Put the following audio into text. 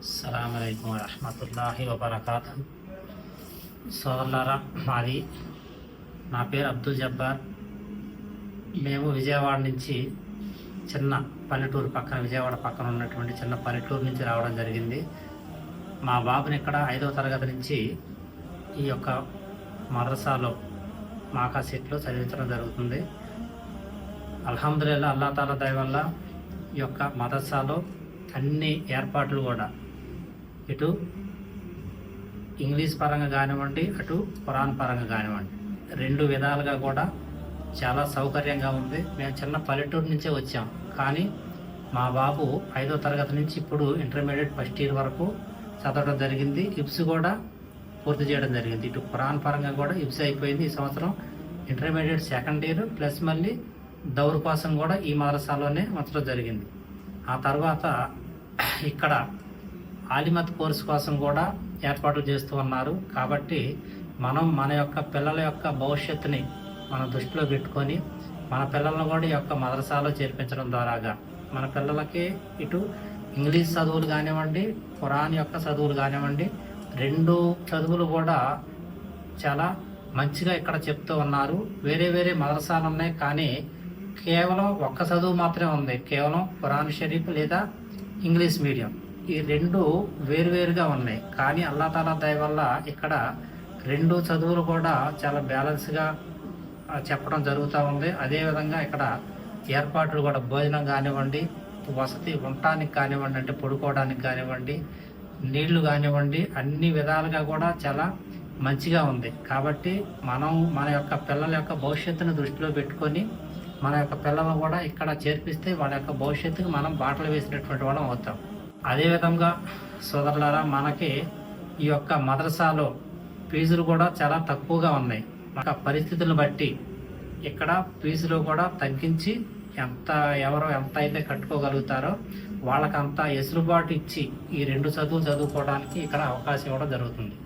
అస్సలాముఅలైకుం వరహ్మతుల్లాహి వబరకాతుహు. సోదరులారా, నా పేరు అబ్దుల్ జబ్బార్. మేము విజయవాడ నుంచి చిన్న పల్లెటూరు పక్కన, విజయవాడ పక్కన ఉన్నటువంటి చిన్న పల్లెటూరు నుంచి రావడం జరిగింది. మా బాబుని ఇక్కడ 5వ తరగతి నుంచి ఈ యొక్క మదరసాలో మాకా సెట్లో చదివించడం జరుగుతుంది. అల్హమ్దులిల్లాహ్, అల్లాహ్ తాలా దయ వల్ల ఈ యొక్క మదరసాలో అన్ని ఏర్పాట్లు కూడా ఇటు ఇంగ్లీష్ పరంగా కానివ్వండి, అటు ఖురాన్ పరంగా కానివ్వండి, రెండు విధాలుగా కూడా చాలా సౌకర్యంగా ఉంది. మేము చిన్న పల్లెటూరు నుంచే వచ్చాం, కానీ మా బాబు 5వ తరగతి నుంచి ఇప్పుడు ఇంటర్మీడియట్ ఫస్ట్ ఇయర్ వరకు చదవడం జరిగింది. హిబ్స్ కూడా పూర్తి చేయడం జరిగింది. ఇటు ఖురాన్ పరంగా కూడా హిబ్స్ అయిపోయింది. ఈ సంవత్సరం ఇంటర్మీడియట్ సెకండ్ ఇయర్ ప్లస్ మళ్ళీ దౌర్ కోసం కూడా ఈ మదరసాలోనే ఉంచడం జరిగింది. ఆ తర్వాత ఇక్కడ ఆలిమత్ కోర్సు కోసం కూడా ఏర్పాట్లు చేస్తూ ఉన్నారు. కాబట్టి మనం మన యొక్క పిల్లల యొక్క భవిష్యత్తుని మన దృష్టిలో పెట్టుకొని మన పిల్లలను కూడా ఈ యొక్క మదరసాలో చేర్పించడం ద్వారాగా మన పిల్లలకి ఇటు ఇంగ్లీష్ చదువులు కానివ్వండి, ఖురాన్ యొక్క చదువులు కానివ్వండి, రెండు చదువులు కూడా చాలా మంచిగా ఇక్కడ చెప్తూ ఉన్నారు. వేరే వేరే మదరసాలు ఉన్నాయి, కానీ కేవలం ఒక్క చదువు మాత్రమే ఉంది. కేవలం ఖురాన్ షరీఫ్ లేదా ఇంగ్లీష్ మీడియం, ఈ రెండు వేరువేరుగా ఉన్నాయి. కానీ అల్లాహ్ తాలా దయ వల్ల ఇక్కడ రెండు చదువులు కూడా చాలా బ్యాలెన్స్గా చెప్పడం జరుగుతూ ఉంది. అదేవిధంగా ఇక్కడ ఏర్పాట్లు కూడా భోజనం కానివ్వండి, వసతి ఉండటానికి కానివ్వండి, అంటే పడుకోవడానికి కానివ్వండి, నీళ్లు కానివ్వండి, అన్ని విధాలుగా కూడా చాలా మంచిగా ఉంది. కాబట్టి మనం మన యొక్క పిల్లల యొక్క భవిష్యత్తును దృష్టిలో పెట్టుకొని మన యొక్క పిల్లలను కూడా ఇక్కడ చేర్పిస్తే వాళ్ళ యొక్క భవిష్యత్తుకు మనం బాటలు వేసినటువంటి వాళ్ళం అవుతాం. అదేవిధంగా సోదరులారా, మనకి ఈ యొక్క మదరసాలో ఫీజులు కూడా చాలా తక్కువగా ఉన్నాయి. మన పరిస్థితులను బట్టి ఇక్కడ ఫీజులు కూడా తగ్గించి ఎవరు ఎంత అయితే కట్టుకోగలుగుతారో వాళ్ళకంతా ఎసులుబాటు ఇచ్చి ఈ రెండు చదువులు చదువుకోవడానికి ఇక్కడ అవకాశం ఇవ్వడం జరుగుతుంది.